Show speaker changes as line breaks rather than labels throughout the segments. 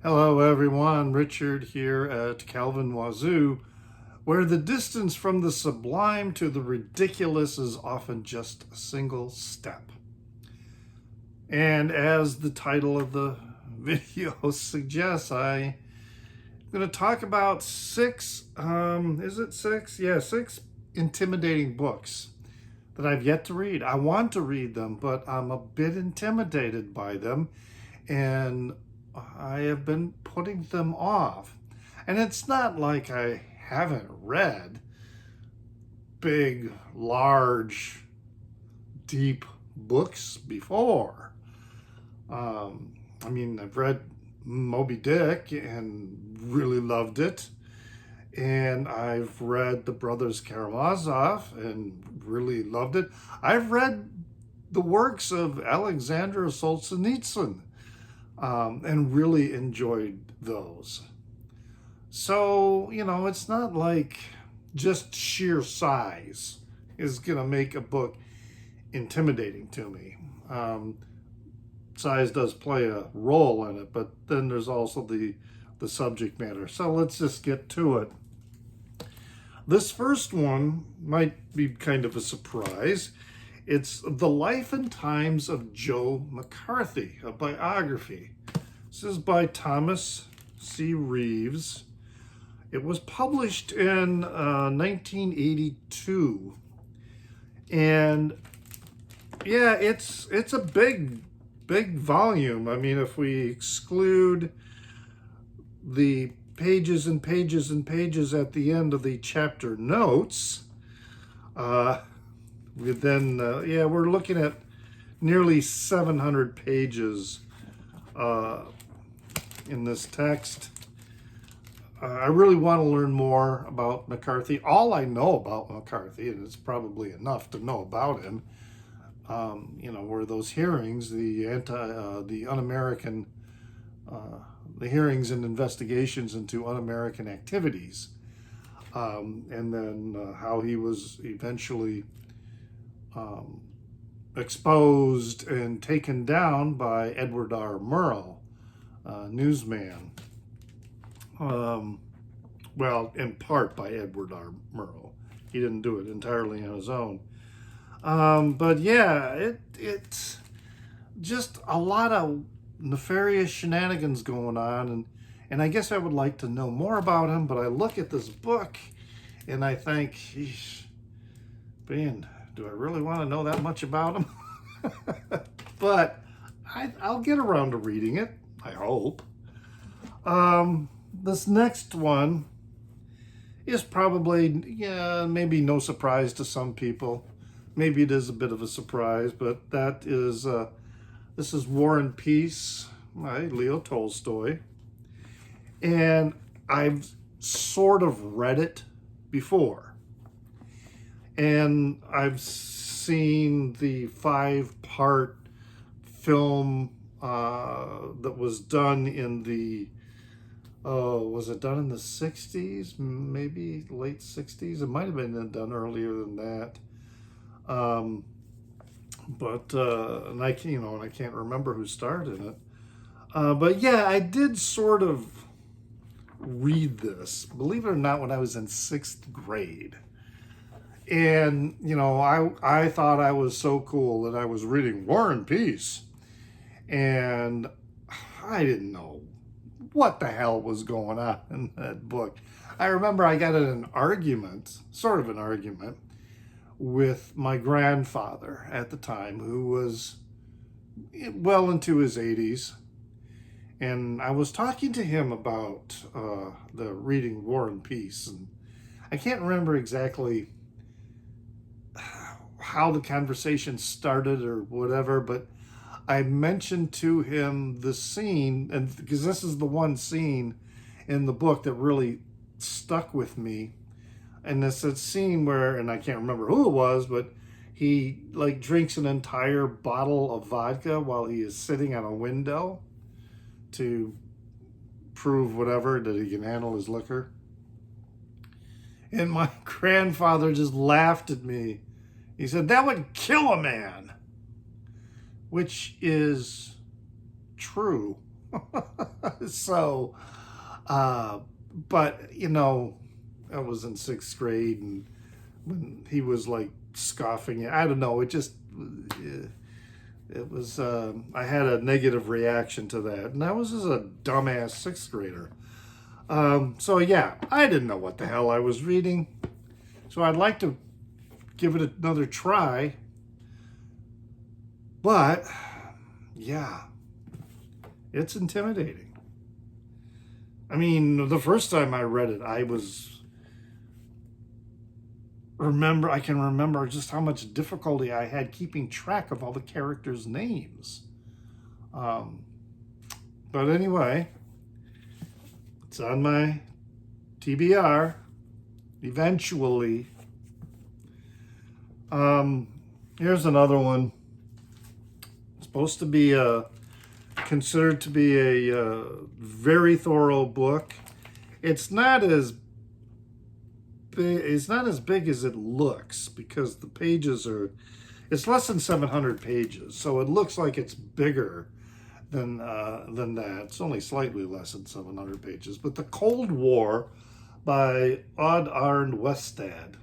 Hello everyone, Richard here at Calvin Wazoo, where the distance from the sublime to the ridiculous is often just a single step. And as the title of the video suggests, I'm going to talk about six intimidating books that I've yet to read. I want to read them, but I'm a bit intimidated by them, and I have been putting them off. And it's not like I haven't read big, large, deep books before. I've read Moby Dick and really loved it. And I've read The Brothers Karamazov and really loved it. I've read the works of Alexander Solzhenitsyn and really enjoyed those. So, it's not like just sheer size is going to make a book intimidating to me. Size does play a role in it, but then there's also the subject matter. So let's just get to it. This first one might be kind of a surprise. It's The Life and Times of Joe McCarthy, a biography. This is by Thomas C. Reeves. It was published in 1982. And yeah, it's a big volume. I mean, if we exclude the pages and pages and pages at the end of the chapter notes, we're looking at nearly 700 pages in this text. I really want to learn more about McCarthy. All I know about McCarthy, and it's probably enough to know about him, were those hearings, the un-American, the hearings and investigations into un-American activities, and then how he was eventually exposed and taken down by Edward R. Murrow, newsman. In part by Edward R. Murrow. He didn't do it entirely on his own. It's just a lot of nefarious shenanigans going on, and I guess I would like to know more about him, but I look at this book and I think, man, do I really want to know that much about him? But I'll get around to reading it, I hope. This next one is probably, maybe no surprise to some people. Maybe it is a bit of a surprise, but this is War and Peace by Leo Tolstoy. And I've sort of read it before. And I've seen the 5-part film that was done in the was it done in the 60s? Maybe late 60s? It might have been done earlier than that. And I can't remember who starred in it. I did sort of read this, believe it or not, when I was in 6th grade. And, I thought I was so cool that I was reading War and Peace. And I didn't know what the hell was going on in that book. I remember I got in an argument, sort of an argument, with my grandfather at the time, who was well into his 80s. And I was talking to him about the reading War and Peace. And I can't remember exactly how the conversation started or whatever, but I mentioned to him the scene, and because this is the one scene in the book that really stuck with me. And it's a scene where, and I can't remember who it was, but he drinks an entire bottle of vodka while he is sitting on a window to prove whatever, that he can handle his liquor. And my grandfather just laughed at me. He said, "That would kill a man," which is true. So, but, I was in sixth grade, and when he was like scoffing, I don't know, it was, I had a negative reaction to that. And I was just a dumbass sixth grader. So yeah, I didn't know what the hell I was reading. So I'd like to give it another try. But yeah, it's intimidating. I mean, the first time I read it, I can remember just how much difficulty I had keeping track of all the characters' names. But anyway, it's on my TBR eventually. Here's another one. It's supposed to be considered to be a very thorough book. It's not as big as it looks, because the pages it's less than 700 pages, so it looks like it's bigger than that. It's only slightly less than 700 pages. But The Cold War by Arne Westad,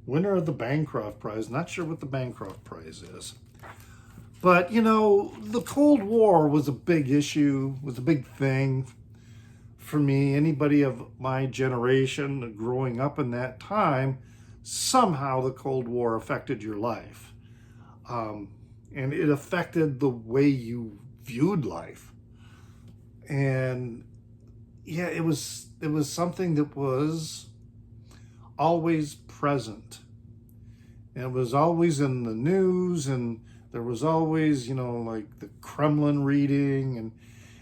winner of the Bancroft Prize. Not sure what the Bancroft Prize is. But, the Cold War was a big issue, was a big thing for me. Anybody of my generation growing up in that time, somehow the Cold War affected your life. And it affected the way you viewed life. And yeah, it was something that was always present. And it was always in the news, and there was always, like the Kremlin reading,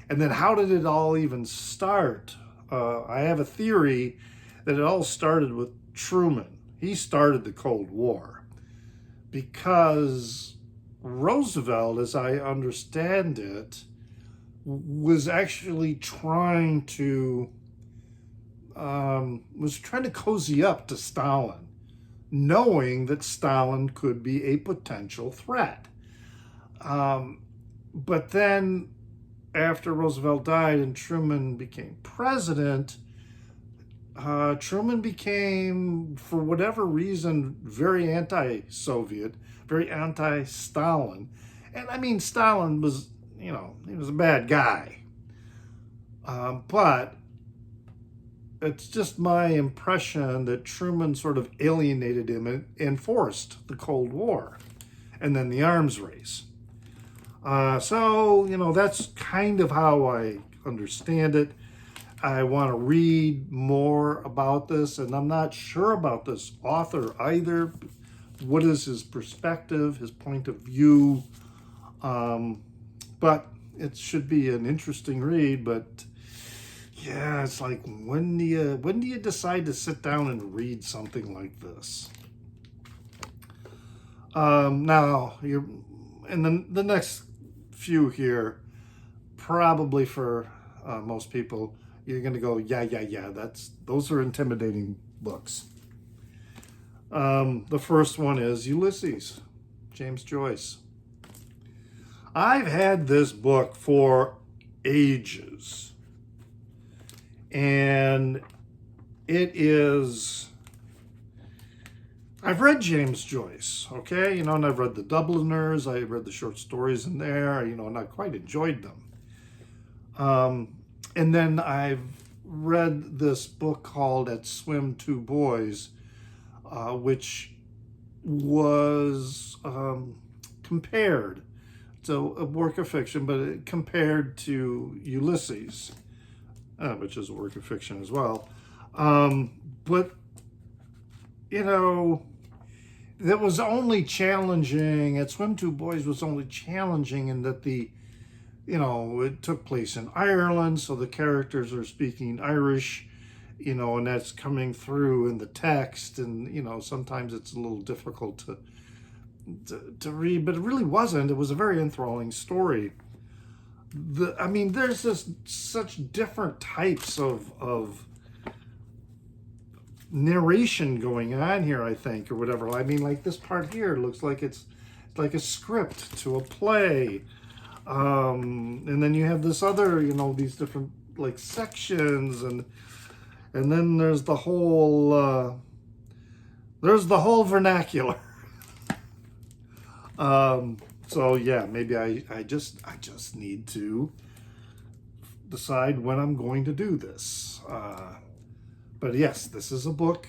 and then how did it all even start? I have a theory that it all started with Truman. He started the Cold War because Roosevelt, as I understand it, was actually trying to cozy up to Stalin, knowing that Stalin could be a potential threat. But then after Roosevelt died and Truman became president, Truman became, for whatever reason, very anti-Soviet, very anti-Stalin. And I mean, Stalin was, he was a bad guy. But it's just my impression that Truman sort of alienated him and forced the Cold War and then the arms race. So, that's kind of how I understand it. I want to read more about this, and I'm not sure about this author either. What is his perspective, his point of view? But it should be an interesting read. But yeah, it's like, when do you decide to sit down and read something like this? Now, the next few here, probably for most people, you're going to go, yeah, those are intimidating books. The first one is Ulysses, James Joyce. I've had this book for ages, and I've read James Joyce, okay? And I've read The Dubliners, I read the short stories in there, and I quite enjoyed them. And then I've read this book called At Swim Two Boys, which was compared. It's a work of fiction, but it compared to Ulysses, which is a work of fiction as well. But, that was only challenging. At Swim Two Boys was only challenging in that it took place in Ireland, so the characters are speaking Irish, and that's coming through in the text, and sometimes it's a little difficult to read, but it really wasn't. It was a very enthralling story. There's just such different types of narration going on here, I think, or whatever. Like this part here looks like it's like a script to a play. And then you have this other, these different like sections, and then there's the whole vernacular. So yeah, maybe I just need to decide when I'm going to do this. But yes, this is a book.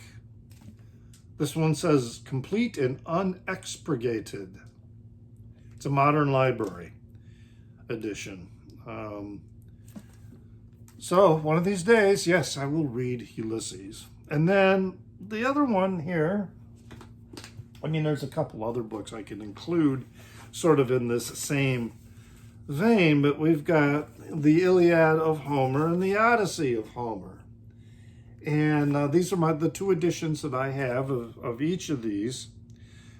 This one says complete and unexpurgated. It's a modern library edition. So one of these days, yes, I will read Ulysses. And then the other one here, I mean, there's a couple other books I can include sort of in this same vein, but we've got the Iliad of Homer and the Odyssey of Homer. And these are the two editions that I have of each of these.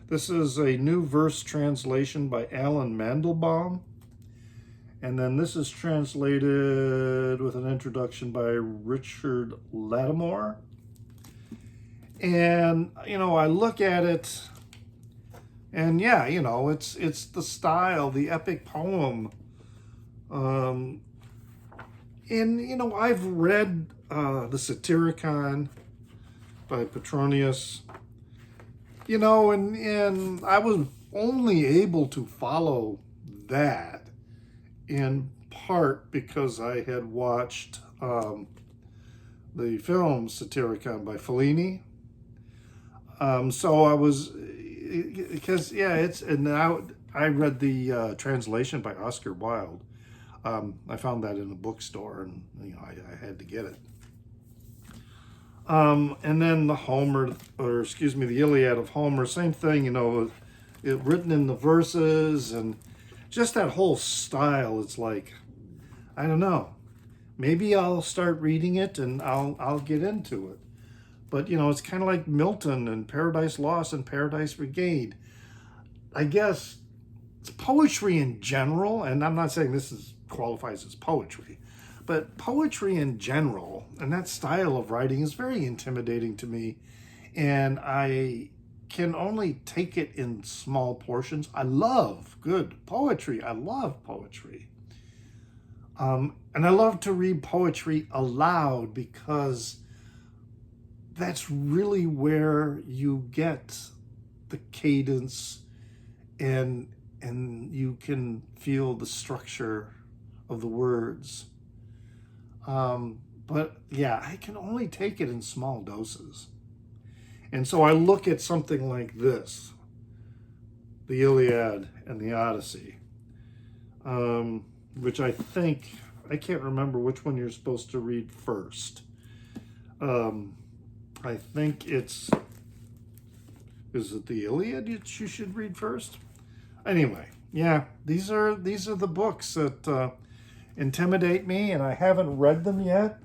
This is a new verse translation by Alan Mandelbaum. And then this is translated with an introduction by Richard Lattimore. And, I look at it, and yeah, it's the style, the epic poem. And, I've read the Satyricon by Petronius, and I was only able to follow that in part because I had watched the film Satyricon by Fellini. So I was, because yeah, and now I read the translation by Oscar Wilde. I found that in a bookstore, and I had to get it. And then the Iliad of Homer, same thing, it written in the verses, and just that whole style. It's like, I don't know, maybe I'll start reading it and I'll get into it. But, it's kind of like Milton and Paradise Lost and Paradise Regained. I guess it's poetry in general, and I'm not saying this qualifies as poetry, but poetry in general and that style of writing is very intimidating to me, and I can only take it in small portions. I love good poetry. I love poetry. And I love to read poetry aloud because that's really where you get the cadence, and you can feel the structure of the words. But yeah, I can only take it in small doses. And so I look at something like this, the Iliad and the Odyssey, which I can't remember which one you're supposed to read first. I think is it the Iliad you should read first? Anyway, yeah, these are the books that intimidate me, and I haven't read them yet.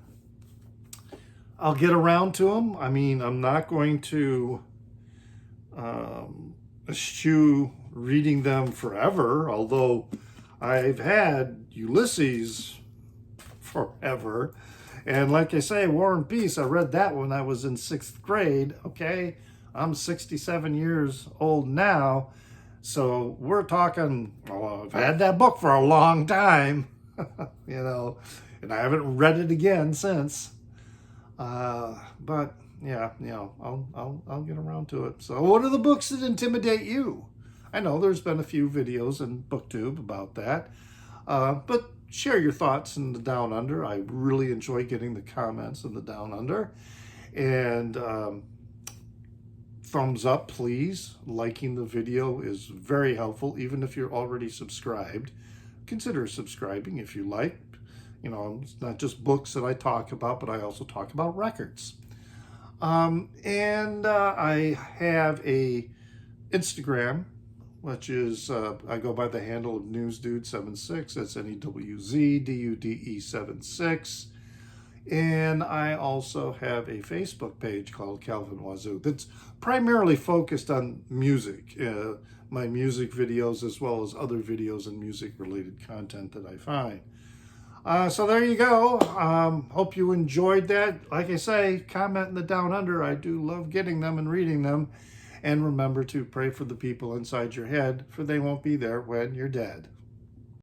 I'll get around to them. I mean, I'm not going to eschew reading them forever, although I've had Ulysses forever. And like I say, War and Peace, I read that when I was in 6th grade. Okay, I'm 67 years old now. So we're talking, I've had that book for a long time, and I haven't read it again since. But yeah, I'll get around to it. So what are the books that intimidate you? I know there's been a few videos in BookTube about that. But share your thoughts in the Down Under. I really enjoy getting the comments in the Down Under. And thumbs up, please. Liking the video is very helpful, even if you're already subscribed. Consider subscribing if you like. It's not just books that I talk about, but I also talk about records. And I have a Instagram, which is, I go by the handle of NewsDude76. That's NEWZDUDE76. And I also have a Facebook page called Calvin Wazoo that's primarily focused on music, my music videos, as well as other videos and music-related content that I find. So there you go. Hope you enjoyed that. Like I say, comment in the Down Under. I do love getting them and reading them. And remember to pray for the people inside your head, for they won't be there when you're dead.